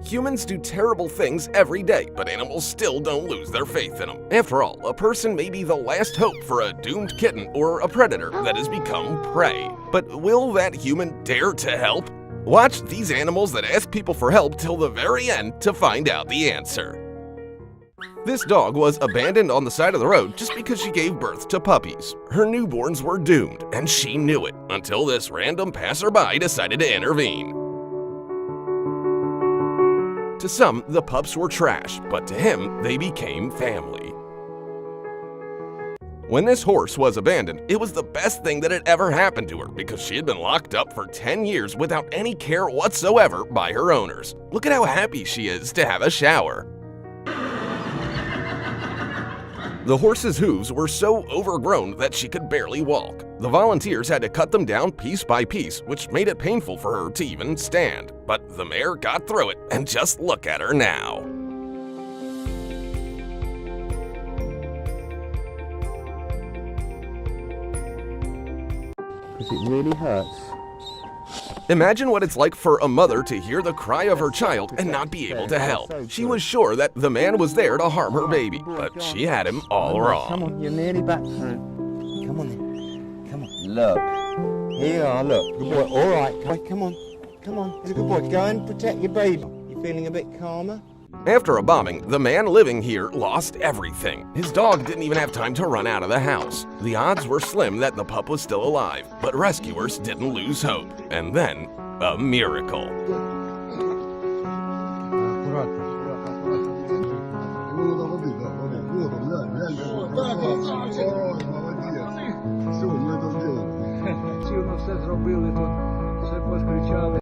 Humans do terrible things every day, but animals still don't lose their faith in them. After all, a person may be the last hope for a doomed kitten or a predator that has become prey. But will that human dare to help? Watch these animals that ask people for help till the very end to find out the answer. This dog was abandoned on the side of the road just because she gave birth to puppies. Her newborns were doomed, and she knew it, until this random passerby decided to intervene. To some, the pups were trash, but to him, they became family. When this horse was abandoned, it was the best thing that had ever happened to her because she had been locked up for 10 years without any care whatsoever by her owners. Look at how happy she is to have a shower. The horse's hooves were so overgrown that she could barely walk. The volunteers had to cut them down piece by piece, which made it painful for her to even stand. But the mare got through it, and just look at her now. Because it really hurts. Imagine what it's like for a mother to hear the cry of her child and not be able to help. She was sure that the man was there to harm her baby, but she had him all wrong. Come on, you're nearly back through. Come on then. Come on. Look. Here you are, look. Good boy. All right. Come on. Come on. He's a good boy. Go and protect your baby. You feeling a bit calmer? After a bombing, the man living here lost everything. His dog didn't even have time to run out of the house. The odds were slim that the pup was still alive, but rescuers didn't lose hope. And then, a miracle.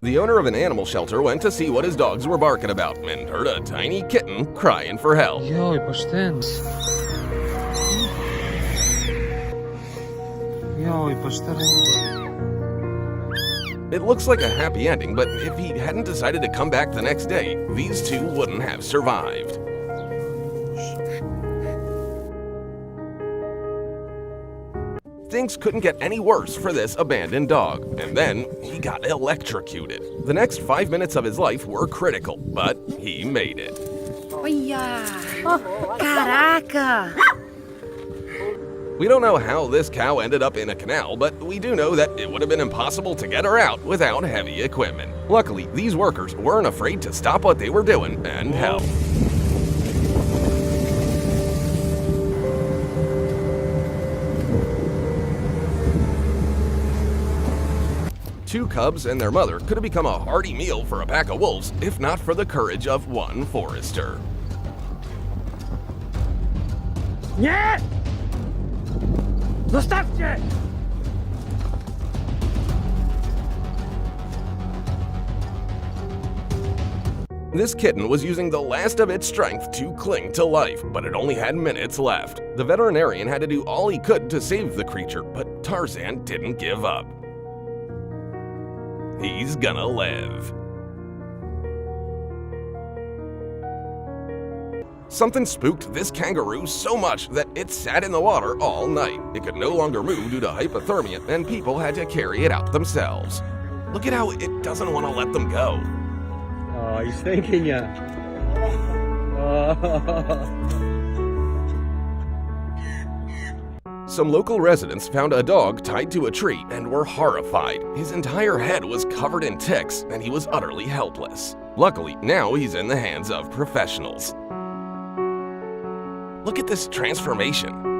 The owner of an animal shelter went to see what his dogs were barking about and heard a tiny kitten crying for help. Joj, poštens. Joj, pa šta It looks like a happy ending, but if he hadn't decided to come back the next day, these two wouldn't have survived. Things couldn't get any worse for this abandoned dog, and then he got electrocuted. The next 5 minutes of his life were critical, but he made it. Olha! Caraca! We don't know how this cow ended up in a canal, but we do know that it would have been impossible to get her out without heavy equipment. Luckily, these workers weren't afraid to stop what they were doing and help. Two cubs and their mother could have become a hearty meal for a pack of wolves if not for the courage of one forester. Nie! Zostawcie! This kitten was using the last of its strength to cling to life, but it only had minutes left. The veterinarian had to do all he could to save the creature, but Tarzan didn't give up. He's gonna live. Something spooked this kangaroo so much that it sat in the water all night. It could no longer move due to hypothermia, and people had to carry it out themselves. Look at how it doesn't want to let them go. Oh, he's thinking you. Some local residents found a dog tied to a tree and were horrified. His entire head was covered in ticks, and he was utterly helpless. Luckily, now he's in the hands of professionals. Look at this transformation.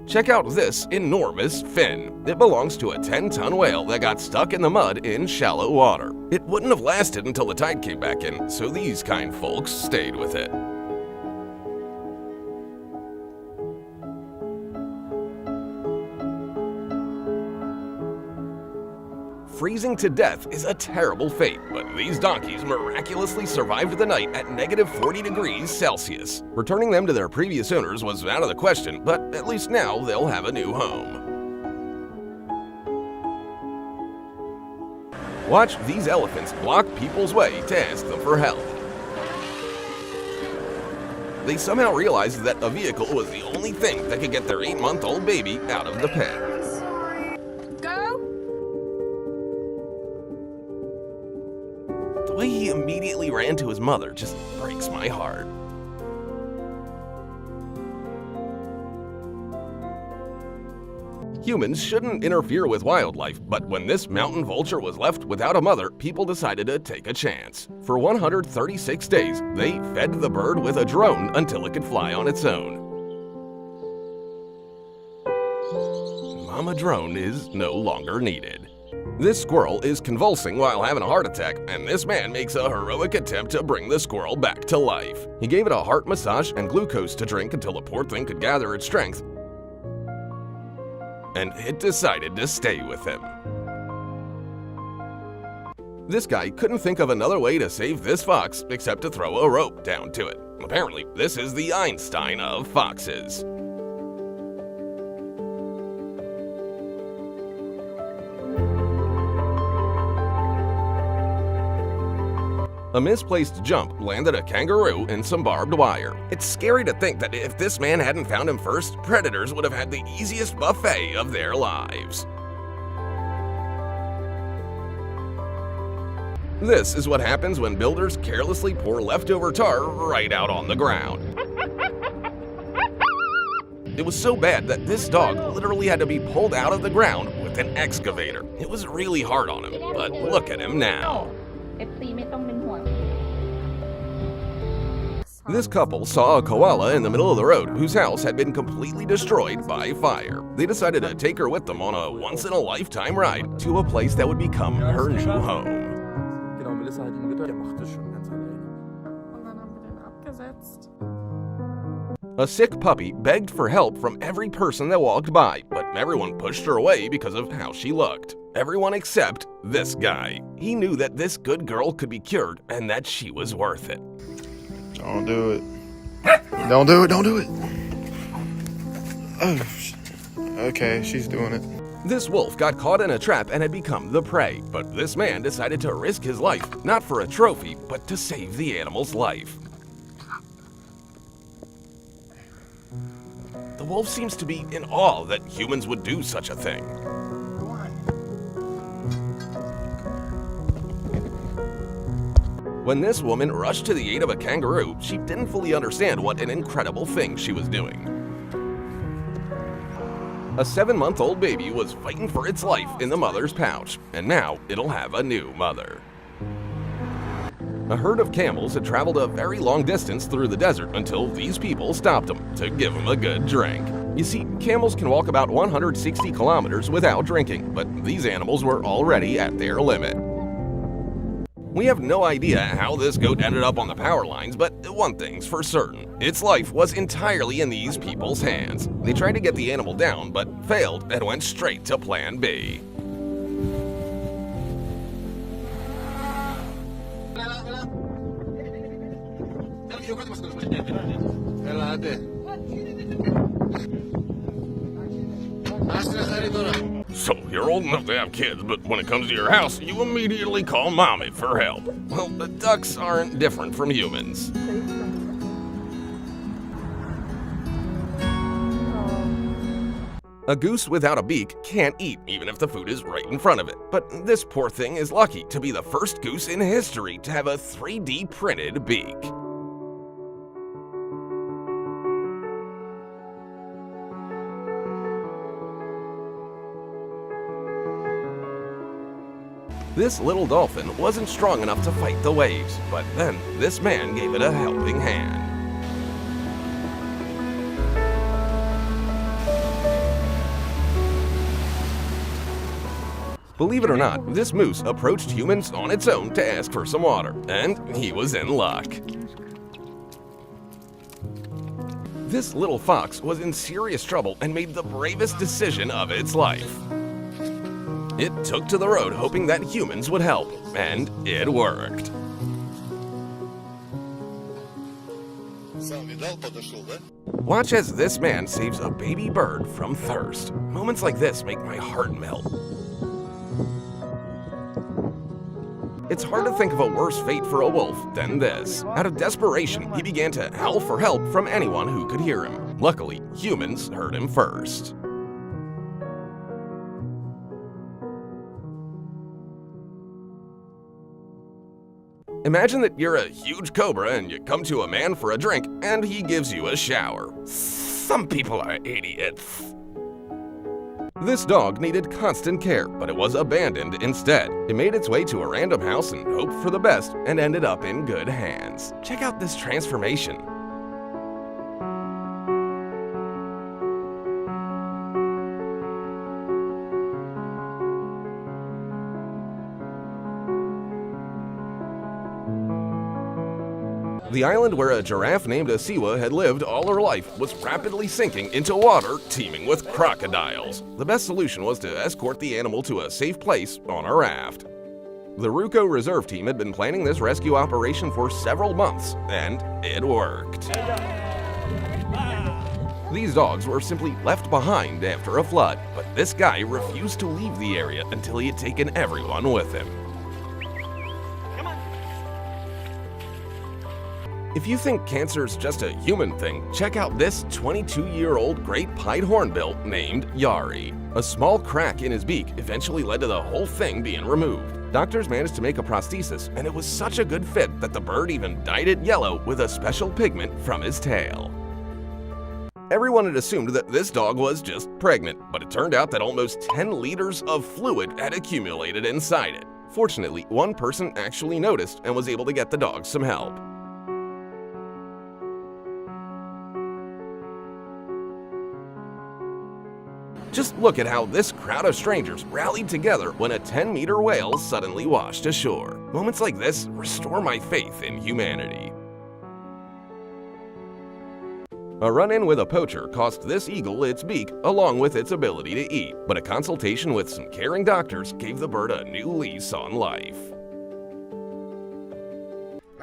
Check out this enormous fin. It belongs to a 10-ton whale that got stuck in the mud in shallow water. It wouldn't have lasted until the tide came back in, so these kind folks stayed with it. Freezing to death is a terrible fate, but these donkeys miraculously survived the night at -40 degrees Celsius. Returning them to their previous owners was out of the question, but at least now they'll have a new home. Watch these elephants block people's way to ask them for help. they somehow realized that a vehicle was the only thing that could get their 8-month-old baby out of the pit. Go! The way he immediately ran to his mother just breaks my heart. Humans shouldn't interfere with wildlife, but when this mountain vulture was left without a mother, people decided to take a chance. For 136 days, they fed the bird with a drone until it could fly on its own. Mama Drone is no longer needed. This squirrel is convulsing while having a heart attack, and this man makes a heroic attempt to bring the squirrel back to life. He gave it a heart massage and glucose to drink until the poor thing could gather its strength, and it decided to stay with him. This guy couldn't think of another way to save this fox except to throw a rope down to it. Apparently, this is the Einstein of foxes. A misplaced jump landed a kangaroo in some barbed wire. It's scary to think that if this man hadn't found him first, predators would have had the easiest buffet of their lives. This is what happens when builders carelessly pour leftover tar right out on the ground. It was so bad that this dog literally had to be pulled out of the ground with an excavator. It was really hard on him, but look at him now. This couple saw a koala in the middle of the road whose house had been completely destroyed by fire. They decided to take her with them on a once-in-a-lifetime ride to a place that would become her new home. Genau, Melissa hat ihn getötet. Der macht das schon ganz alleine. Und dann haben wir den abgesetzt. A sick puppy begged for help from every person that walked by, but everyone pushed her away because of how she looked. Everyone except this guy. He knew that this good girl could be cured and that she was worth it. Don't do it. Don't do it, don't do it. Oh, okay, she's doing it. This wolf got caught in a trap and had become the prey, but this man decided to risk his life, not for a trophy, but to save the animal's life. The wolf seems to be in awe that humans would do such a thing. When this woman rushed to the aid of a kangaroo, she didn't fully understand what an incredible thing she was doing. A 7-month-old baby was fighting for its life in the mother's pouch, and now it'll have a new mother. A herd of camels had traveled a very long distance through the desert until these people stopped them to give them a good drink. You see, camels can walk about 160 kilometers without drinking, but these animals were already at their limit. We have no idea how this goat ended up on the power lines, but one thing's for certain. Its life was entirely in these people's hands. They tried to get the animal down, but failed and went straight to Plan B. So, you're old enough to have kids, but when it comes to your house, you immediately call mommy for help. Well, the ducks aren't different from humans. A goose without a beak can't eat even if the food is right in front of it. But this poor thing is lucky to be the first goose in history to have a 3D printed beak. This little dolphin wasn't strong enough to fight the waves, but then this man gave it a helping hand. Believe it or not, this moose approached humans on its own to ask for some water, and he was in luck. This little fox was in serious trouble and made the bravest decision of its life. It took to the road hoping that humans would help, and it worked. Watch as this man saves a baby bird from thirst. Moments like this make my heart melt. It's hard to think of a worse fate for a wolf than this. Out of desperation, he began to howl for help from anyone who could hear him. Luckily, humans heard him first. Imagine that you're a huge cobra and you come to a man for a drink and he gives you a shower. Some people are idiots. This dog needed constant care, but it was abandoned instead. It made its way to a random house and hoped for the best and ended up in good hands. Check out this transformation. The island where a giraffe named Asiwa had lived all her life was rapidly sinking into water teeming with crocodiles. The best solution was to escort the animal to a safe place on a raft. The Ruko Reserve Team had been planning this rescue operation for several months, and it worked. These dogs were simply left behind after a flood, but this guy refused to leave the area until he had taken everyone with him. If you think cancer's just a human thing, check out this 22-year-old great pied hornbill named Yari. A small crack in his beak eventually led to the whole thing being removed. Doctors managed to make a prosthesis, and it was such a good fit that the bird even dyed it yellow with a special pigment from his tail. Everyone had assumed that this dog was just pregnant, but it turned out that almost 10 liters of fluid had accumulated inside it. Fortunately, one person actually noticed and was able to get the dog some help. Just look at how this crowd of strangers rallied together when a 10-meter whale suddenly washed ashore. Moments like this restore my faith in humanity. A run-in with a poacher cost this eagle its beak along with its ability to eat, but a consultation with some caring doctors gave the bird a new lease on life.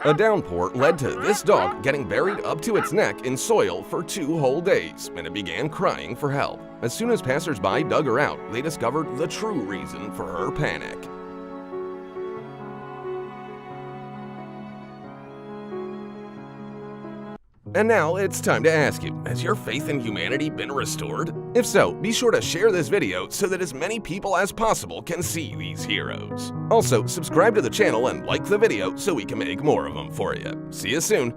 A downpour led to this dog getting buried up to its neck in soil for 2 whole days, and it began crying for help. As soon as passers-by dug her out, they discovered the true reason for her panic. And now it's time to ask you, has your faith in humanity been restored? If so, be sure to share this video so that as many people as possible can see these heroes. Also, subscribe to the channel and like the video so we can make more of them for you. See you soon!